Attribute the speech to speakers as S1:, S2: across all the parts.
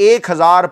S1: 1000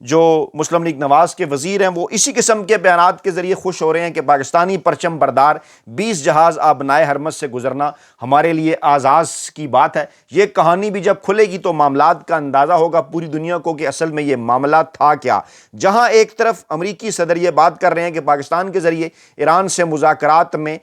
S1: جو مسلم لیگ نواز کے وزیر ہیں وہ اسی قسم کے بیانات کے ذریعے خوش ہو رہے ہیں کہ پاکستانی پرچم بردار 20 جہاز آبنائے حرمت سے گزرنا ہمارے لیے اعزاز کی بات ہے۔ یہ کہانی بھی جب کھلے گی تو معاملات کا اندازہ ہوگا پوری دنیا کو کہ اصل میں یہ معاملہ تھا کیا۔ جہاں ایک طرف امریکی صدر یہ بات کر رہے ہیں کہ پاکستان کے ذریعے ایران سے مذاکرات میں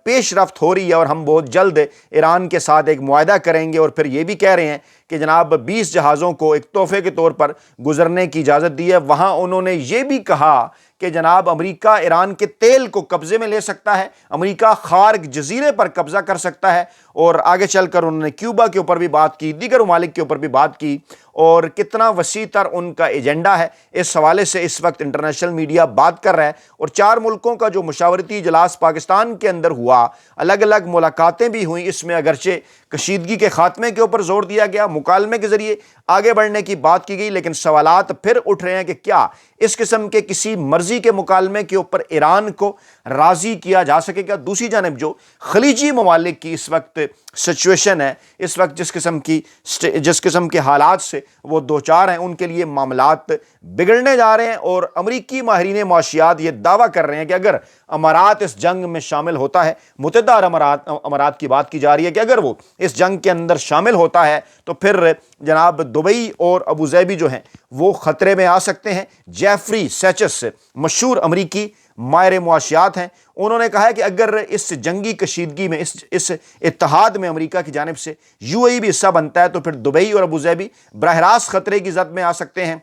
S1: پیش رفت ہو رہی ہے اور ہم بہت جلد ایران کے ساتھ ایک معاہدہ کریں گے، اور پھر یہ بھی کہہ رہے ہیں کہ جناب 20 جہازوں کو ایک تحفے کے طور پر گزرنے کی اجازت دی ہے۔ وہاں انہوں نے یہ بھی کہا کہ جناب امریکہ ایران کے تیل کو قبضے میں لے سکتا ہے، امریکہ خارق جزیرے پر قبضہ کر سکتا ہے، اور آگے چل کر انہوں نے کیوبا کے اوپر بھی بات کی، دیگر ممالک کے اوپر بھی بات کی، اور کتنا وسیع تر ان کا ایجنڈا ہے اس حوالے سے اس وقت انٹرنیشنل میڈیا بات کر رہا ہے۔ اور 4 ملکوں کا جو مشاورتی اجلاس پاکستان کے اندر ہوا، الگ الگ ملاقاتیں بھی ہوئیں، اس میں اگرچہ کشیدگی کے خاتمے کے اوپر زور دیا گیا، مکالمے کے ذریعے آگے بڑھنے کی بات کی گئی، لیکن سوالات پھر اٹھ رہے ہیں کہ کیا اس قسم کے کسی مرضی کے مکالمے کے اوپر ایران کو راضی کیا جا سکے گا؟ دوسری جانب جو خلیجی ممالک کی اس وقت سچویشن ہے، اس وقت جس قسم کے حالات سے وہ دوچار ہیں، ان کے لیے معاملات بگڑنے جا رہے ہیں، اور امریکی ماہرین معاشیات یہ دعویٰ کر رہے ہیں کہ اگر امارات اس جنگ میں شامل ہوتا ہے، متحدہ عرب امارات کی بات کی جا رہی ہے کہ اگر وہ اس جنگ کے اندر شامل ہوتا ہے تو پھر جناب دبئی اور ابوظہبی جو ہیں وہ خطرے میں آ سکتے ہیں۔ جیفری سیچس مشہور امریکی ماہر معاشیات ہیں، انہوں نے کہا ہے کہ اگر اس جنگی کشیدگی میں اس اتحاد میں امریکہ کی جانب سے UAE بھی حصہ بنتا ہے تو پھر دبئی اور ابوظہبی براہ راست خطرے کی زد میں آ سکتے ہیں۔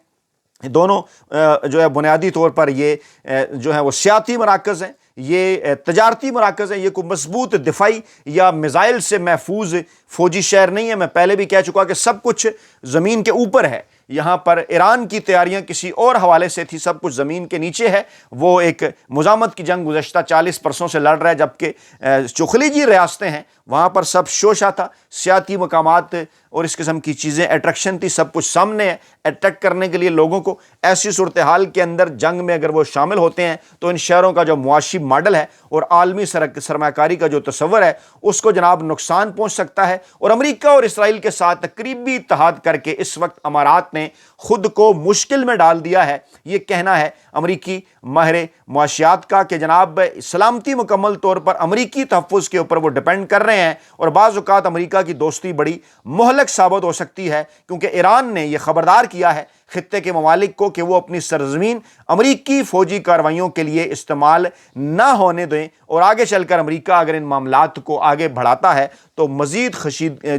S1: دونوں جو ہے بنیادی طور پر یہ جو ہے وہ سیاحتی مراکز ہیں، یہ تجارتی مراکز ہیں، یہ کوئی مضبوط دفاعی یا میزائل سے محفوظ فوجی شہر نہیں ہے۔ میں پہلے بھی کہہ چکا کہ سب کچھ زمین کے اوپر ہے، یہاں پر ایران کی تیاریاں کسی اور حوالے سے تھی، سب کچھ زمین کے نیچے ہے۔ وہ ایک مزاحمت کی جنگ گزشتہ 40 برسوں سے لڑ رہا ہے، جبکہ جو خلیجی ریاستیں ہیں وہاں پر سب شوشہ تھا، سیاحتی مقامات اور اس قسم کی چیزیں اٹریکشن تھی، سب کچھ سامنے ہے اٹریکٹ کرنے کے لیے لوگوں کو۔ ایسی صورتحال کے اندر جنگ میں اگر وہ شامل ہوتے ہیں تو ان شہروں کا جو معاشی ماڈل ہے اور عالمی سرمایہ کاری کا جو تصور ہے اس کو جناب نقصان پہنچ سکتا ہے۔ اور امریکہ اور اسرائیل کے ساتھ قریبی اتحاد کر کے اس وقت امارات نے خود کو مشکل میں ڈال دیا ہے، یہ کہنا ہے امریکی ماہر معاشیات کا کہ جناب سلامتی مکمل طور پر امریکی تحفظ کے اوپر وہ ڈیپینڈ کر رہے ہیں، اور بعض اوقات امریکہ کی دوستی بڑی مہلک ثابت ہو سکتی ہے، کیونکہ ایران نے یہ خبردار کیا ہے خطے کے ممالک کو کہ وہ اپنی سرزمین امریکی فوجی کارروائیوں کے لیے استعمال نہ ہونے دیں، اور آگے چل کر امریکہ اگر ان معاملات کو آگے بڑھاتا ہے تو مزید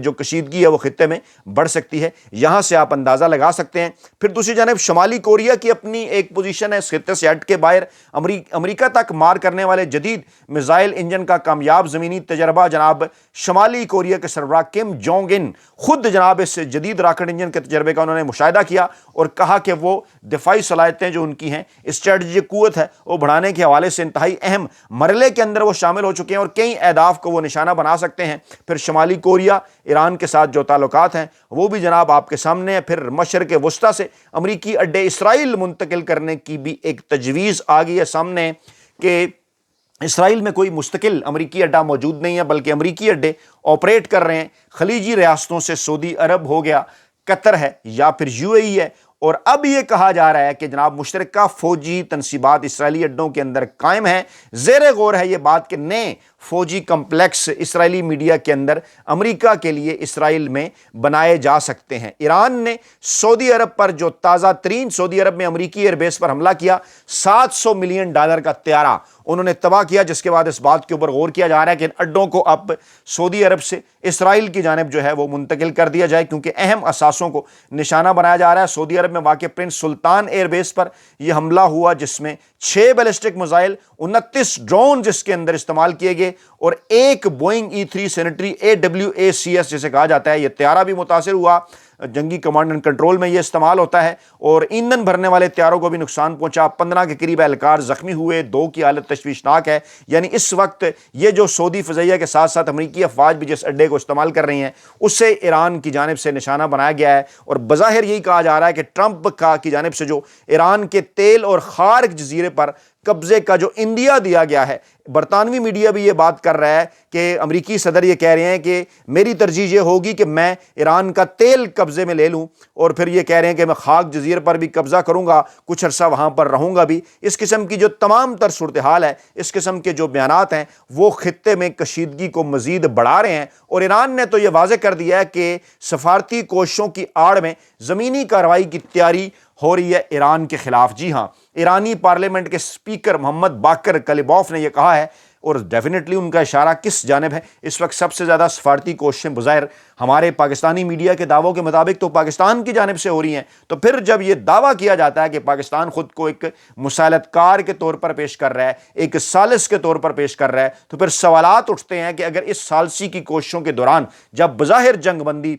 S1: جو کشیدگی ہے وہ خطے میں بڑھ سکتی ہے۔ یہاں سے آپ اندازہ لگا سکتے ہیں۔ پھر دوسری جانب شمالی کوریا کی اپنی ایک پوزیشن ہے، اس خطے سے ہٹ کے باہر امریکہ تک مار کرنے والے جدید میزائل انجن کا کامیاب زمینی تجربہ جناب شمالی کوریا کے سربراہ کم جونگ ان خود جناب اس جدید راکٹ انجن کے تجربے کا انہوں نے مشاہدہ کیا اور کہا کہ وہ دفاعی صلاحیتیں جو ان کی ہیں، اسٹریٹجک قوت ہے، وہ بڑھانے کے حوالے سے انتہائی اہم مرحلے کے اندر وہ شامل ہو چکے ہیں اور کئی اہداف کو وہ نشانہ بنا سکتے ہیں۔ پھر شمالی کوریا ایران کے ساتھ جو تعلقات ہیں وہ بھی جناب آپ کے سامنے ہیں۔ پھر مشرق وسطیٰ سے امریکی اڈے اسرائیل منتقل کرنے کی بھی ایک تجویز آ گئی ہے سامنے کہ اسرائیل میں کوئی مستقل امریکی اڈا موجود نہیں ہے، بلکہ امریکی اڈے آپریٹ کر رہے ہیں خلیجی ریاستوں سے، سعودی عرب ہو گیا، قطر ہے یا پھر UAE ہے۔ اور اب یہ کہا جا رہا ہے کہ جناب مشترکہ فوجی تنصیبات اسرائیلی اڈوں کے اندر قائم ہیں۔ زیر غور ہے یہ بات کہ نئے فوجی کمپلیکس اسرائیلی میڈیا کے اندر امریکہ کے لیے اسرائیل میں بنائے جا سکتے ہیں۔ ایران نے سعودی عرب پر جو تازہ ترین سعودی عرب میں امریکی ایئر بیس پر حملہ کیا، $700 ملین کا طیارہ انہوں نے تباہ کیا، جس کے بعد اس بات کے اوپر غور کیا جا رہا ہے کہ ان اڈوں کو اب سعودی عرب سے اسرائیل کی جانب جو ہے وہ منتقل کر دیا جائے، کیونکہ اہم اثاثوں کو نشانہ بنایا جا رہا ہے۔ سعودی عرب میں واقع پرنس سلطان ایئر بیس پر یہ حملہ ہوا، جس میں 6 بیلسٹک میزائل، 29 ڈرون جس کے اندر استعمال کیے گئے، اور ایک بوئنگ E-3 سینیٹری AWACS جسے کہا جاتا ہے یہ طیارہ بھی متاثر ہوا۔ جنگی کمانڈ اینڈ کنٹرول میں یہ استعمال ہوتا ہے، اور ایندھن بھرنے والے طیاروں کو بھی نقصان پہنچا، 15 کے قریب اہلکار زخمی ہوئے، 2 کی حالت تشویشناک ہے۔ یعنی اس وقت یہ جو سعودی فضائیہ کے ساتھ ساتھ امریکی افواج بھی جس اڈے کو استعمال کر رہی ہیں اسے ایران کی جانب سے نشانہ بنایا گیا ہے، اور بظاہر یہی کہا جا رہا ہے کہ ٹرمپ کی جانب سے جو ایران کے تیل اور خارق جزیرے پر قبضے کا جو انڈیا دیا گیا ہے، برطانوی میڈیا بھی یہ بات کر رہا ہے کہ امریکی صدر یہ کہہ رہے ہیں کہ میری ترجیح یہ ہوگی کہ میں ایران کا تیل قبضے میں لے لوں، اور پھر یہ کہہ رہے ہیں کہ میں خاک جزیر پر بھی قبضہ کروں گا، کچھ عرصہ وہاں پر رہوں گا بھی۔ اس قسم کی جو تمام تر صورتحال ہے، اس قسم کے جو بیانات ہیں، وہ خطے میں کشیدگی کو مزید بڑھا رہے ہیں، اور ایران نے تو یہ واضح کر دیا ہے کہ سفارتی کوششوں کی آڑ میں زمینی کارروائی کی تیاری ہو رہی ہے ایران کے خلاف۔ جی ہاں، ایرانی پارلیمنٹ کے سپیکر محمد باقر کلیباف نے یہ کہا ہے، اور ڈیفینیٹلی ان کا اشارہ کس جانب ہے؟ اس وقت سب سے زیادہ سفارتی کوششیں بظاہر ہمارے پاکستانی میڈیا کے دعووں کے مطابق تو پاکستان کی جانب سے ہو رہی ہیں۔ تو پھر جب یہ دعویٰ کیا جاتا ہے کہ پاکستان خود کو ایک مسالت کار کے طور پر پیش کر رہا ہے، ایک ثالث کے طور پر پیش کر رہا ہے، تو پھر سوالات اٹھتے ہیں کہ اگر اس ثالثی کی کوششوں کے دوران، جب بظاہر جنگ بندی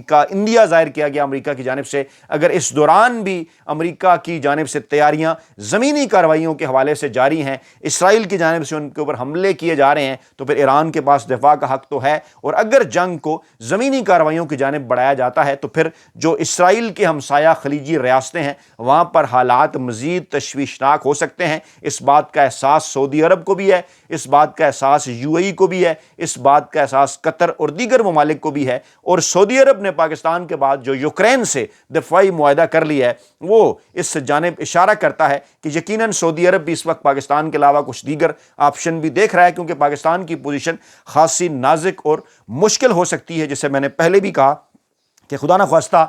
S1: کا اندیا ظاہر کیا گیا امریکہ کی جانب سے، اگر اس دوران بھی امریکہ کی جانب سے تیاریاں زمینی کارروائیوں کے حوالے سے جاری ہیں، اسرائیل کی جانب سے ان کے اوپر حملے کیے جا رہے ہیں، تو پھر ایران کے پاس دفاع کا حق تو ہے۔ اور اگر جنگ کو زمینی کارروائیوں کی جانب بڑھایا جاتا ہے، تو پھر جو اسرائیل کے ہمسایہ خلیجی ریاستیں ہیں، وہاں پر حالات مزید تشویشناک ہو سکتے ہیں۔ اس بات کا احساس سعودی عرب کو بھی ہے، اس بات کا احساس UAE کو بھی ہے، اس بات کا احساس قطر اور دیگر ممالک کو بھی ہے، اور سعودی عرب نے پاکستان کے بعد جو یوکرین سے دفاعی معاہدہ کر لیا ہے، وہ اس جانب اشارہ کرتا ہے کہ یقیناً سعودی عرب بھی اس وقت پاکستان کے علاوہ کچھ دیگر آپشن بھی دیکھ رہا ہے، کیونکہ پاکستان کی پوزیشن خاصی نازک اور مشکل ہو سکتی ہے، جسے میں نے پہلے بھی کہا کہ خدا نخواستہ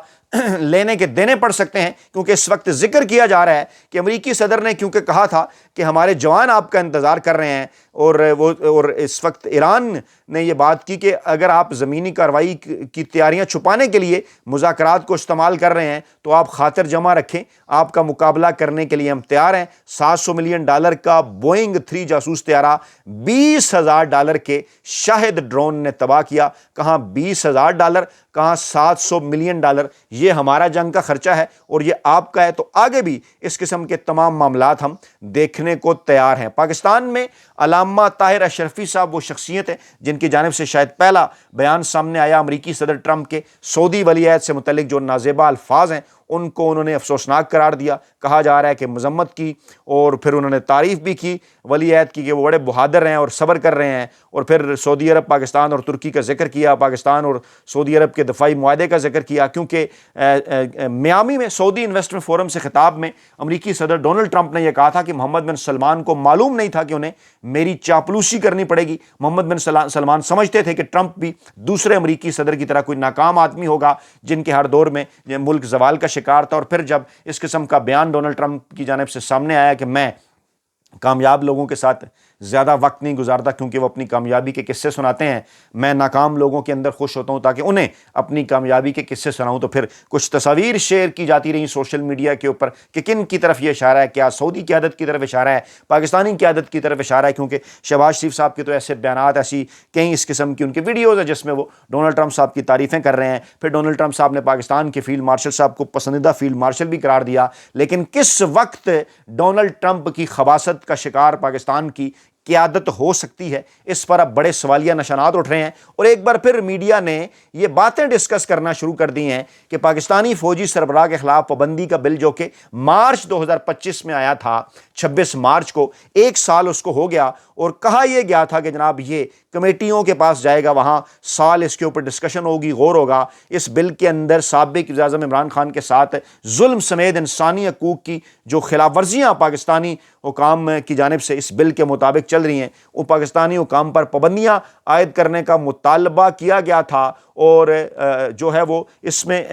S1: لینے کے دینے پڑ سکتے ہیں، کیونکہ اس وقت ذکر کیا جا رہا ہے کہ امریکی صدر نے کیونکہ کہا تھا کہ ہمارے جوان آپ کا انتظار کر رہے ہیں، اور اس وقت ایران نے یہ بات کی کہ اگر آپ زمینی کارروائی کی تیاریاں چھپانے کے لیے مذاکرات کو استعمال کر رہے ہیں تو آپ خاطر جمع رکھیں، آپ کا مقابلہ کرنے کے لیے ہم تیار ہیں۔ $700 ملین کا بوئنگ 3 جاسوس طیارہ $20,000 کے شاہد ڈرون نے تباہ کیا۔ کہاں $20,000، کہاں $700 ملین۔ یہ ہمارا جنگ کا خرچہ ہے اور یہ آپ کا ہے، تو آگے بھی اس قسم کے تمام معاملات ہم دیکھنے کو تیار ہیں۔ پاکستان میں علامہ طاہر اشرفی صاحب وہ شخصیت ہے جن کی جانب سے شاید پہلا بیان سامنے آیا امریکی صدر ٹرمپ کے سعودی ولی عہد سے متعلق جو نازیبا الفاظ ہیں ان کو انہوں نے افسوسناک قرار دیا۔ کہا جا رہا ہے کہ مذمت کی، اور پھر انہوں نے تعریف بھی کی ولی عہد کی کہ وہ بڑے بہادر ہیں اور صبر کر رہے ہیں، اور پھر سعودی عرب، پاکستان اور ترکی کا ذکر کیا، پاکستان اور سعودی عرب کے دفاعی معاہدے کا ذکر کیا، کیونکہ میامی میں سعودی انویسٹمنٹ فورم سے خطاب میں امریکی صدر ڈونلڈ ٹرمپ نے یہ کہا تھا کہ محمد بن سلمان کو معلوم نہیں تھا کہ انہیں میری چاپلوسی کرنی پڑے گی۔ محمد بن سلمان سمجھتے تھے کہ ٹرمپ بھی دوسرے امریکی صدر کی طرح کوئی ناکام آدمی ہوگا جن کے ہر دور میں ملک زوال کا شکار تھا، اور پھر جب اس قسم کا بیان ڈونلڈ ٹرمپ کی جانب سے سامنے آیا کہ میں کامیاب لوگوں کے ساتھ زیادہ وقت نہیں گزارتا کیونکہ وہ اپنی کامیابی کے قصے سناتے ہیں، میں ناکام لوگوں کے اندر خوش ہوتا ہوں تاکہ انہیں اپنی کامیابی کے قصے سناؤں، تو پھر کچھ تصاویر شیئر کی جاتی رہیں سوشل میڈیا کے اوپر کہ کن کی طرف یہ اشارہ ہے، کیا سعودی قیادت کی طرف اشارہ ہے، پاکستانی قیادت کی طرف اشارہ ہے، کیونکہ شہباز شریف صاحب کے تو ایسے بیانات، ایسی کئی اس قسم کی ان کی ویڈیوز ہیں جس میں وہ ڈونلڈ ٹرمپ صاحب کی تعریفیں کر رہے ہیں۔ پھر ڈونلڈ ٹرمپ صاحب نے پاکستان کے فیلڈ مارشل صاحب کو پسندیدہ فیلڈ مارشل بھی قرار دیا، لیکن کس وقت ڈونلڈ ٹرمپ کی خباثت کا شکار پاکستان کی قیادت ہو سکتی ہے، اس پر اب بڑے سوالیہ نشانات اٹھ رہے ہیں، اور ایک بار پھر میڈیا نے یہ باتیں ڈسکس کرنا شروع کر دی ہیں کہ پاکستانی فوجی سربراہ کے خلاف پابندی کا بل جو کہ مارچ 2025 میں آیا تھا، 26 مارچ کو، 1 سال اس کو ہو گیا، اور کہا یہ گیا تھا کہ جناب یہ کمیٹیوں کے پاس جائے گا، وہاں سال اس کے اوپر ڈسکشن ہوگی، غور ہوگا۔ اس بل کے اندر سابق وزیر اعظم عمران خان کے ساتھ ظلم سمیت انسانی حقوق کی جو خلاف ورزیاں پاکستانی حکام کی جانب سے اس بل کے مطابق چل رہی ہیں، وہ پاکستانی حکام پر پابندیاں عائد کرنے کا مطالبہ کیا گیا تھا، اور جو ہے وہ اس میں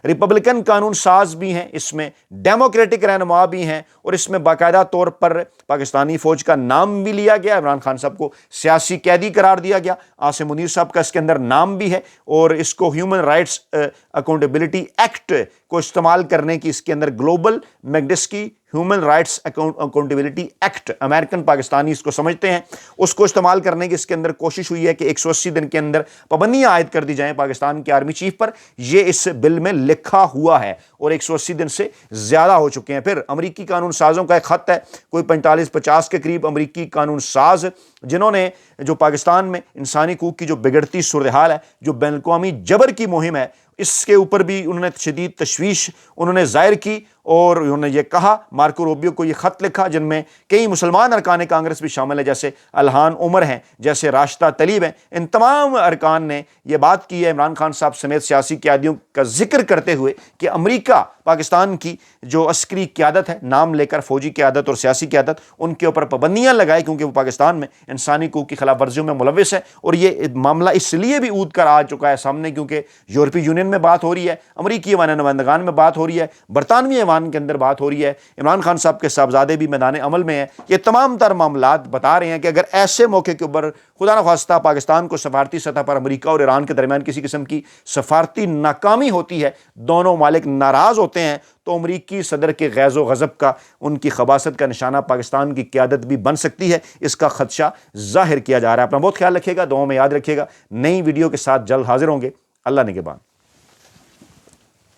S1: ریپبلکن قانون ساز بھی ہیں، اس میں ڈیموکریٹک رہنما بھی ہیں، اور اس میں باقاعدہ طور پر پاکستانی فوج کا نام بھی لیا گیا، عمران خان صاحب کو سیاسی قیدی قرار دیا گیا، عاصم منیر صاحب کا اس کے اندر نام بھی ہے، اور اس کو ہیومن رائٹس اکاؤنٹیبلٹی ایکٹ کو استعمال کرنے کی اس کے اندر global Magnitsky human rights accountability act, American Pakistani اس کو سمجھتے ہیں، اس کو استعمال کرنے کی اس کے اندر کوشش ہوئی ہے کہ 180 دن کے اندر پابندیاں عائد کر دی جائیں پاکستان کے آرمی چیف پر۔ یہ اس بل میں لکھا ہوا ہے اور 180 دن سے زیادہ ہو چکے ہیں۔ پھر امریکی قانون سازوں کا ایک خط ہے، کوئی 45-50 کے قریب امریکی قانون ساز جنہوں نے جو پاکستان میں انسانی حقوق کی جو بگڑتی صورتحال ہے، جو بین الاقوامی جبر کی مہم ہے، اس کے اوپر بھی انہوں نے شدید تشویش انہوں نے ظاہر کی، اور انہوں نے یہ کہا، مارکو روبیو کو یہ خط لکھا جن میں کئی مسلمان ارکان کانگریس بھی شامل ہیں، جیسے الہان عمر ہیں، جیسے راشدہ طلیب ہیں۔ ان تمام ارکان نے یہ بات کی ہے عمران خان صاحب سمیت سیاسی قیادیوں کا ذکر کرتے ہوئے کہ امریکہ پاکستان کی جو عسکری قیادت ہے، نام لے کر فوجی قیادت اور سیاسی قیادت، ان کے اوپر پابندیاں لگائے کیونکہ وہ پاکستان میں انسانی حقوق کی خلاف ورزیوں میں ملوث ہے۔ اور یہ معاملہ اس لیے بھی اود کر آ چکا ہے سامنے کیونکہ یورپی یونین میں بات ہو رہی ہے، امریکی ایوان نمائندگان میں بات ہو رہی ہے، برطانوی ایوان کے اندر بات ہو رہی ہے، عمران خان صاحب کے صاحبزادے بھی میدان عمل میں ہیں۔ یہ تمام تر معاملات بتا رہے ہیں کہ اگر ایسے موقع کے اوپر خدا نخواستہ پاکستان کو سفارتی سطح پر امریکہ اور ایران کے درمیان کسی قسم کی سفارتی ناکامی ہوتی ہے، دونوں ممالک ناراض ہوتے ہیں، تو امریکی صدر کے غیظ و غضب کا، ان کی خباثت کا نشانہ پاکستان کی قیادت بھی بن سکتی ہے۔ اس کا خدشہ ظاہر کیا جا رہا ہے۔ اپنا بہت خیال رکھیے گا، دعاؤں میں یاد رکھیے گا۔ نئی ویڈیو کے ساتھ جلد حاضر ہوں گے۔ اللہ نگہبان۔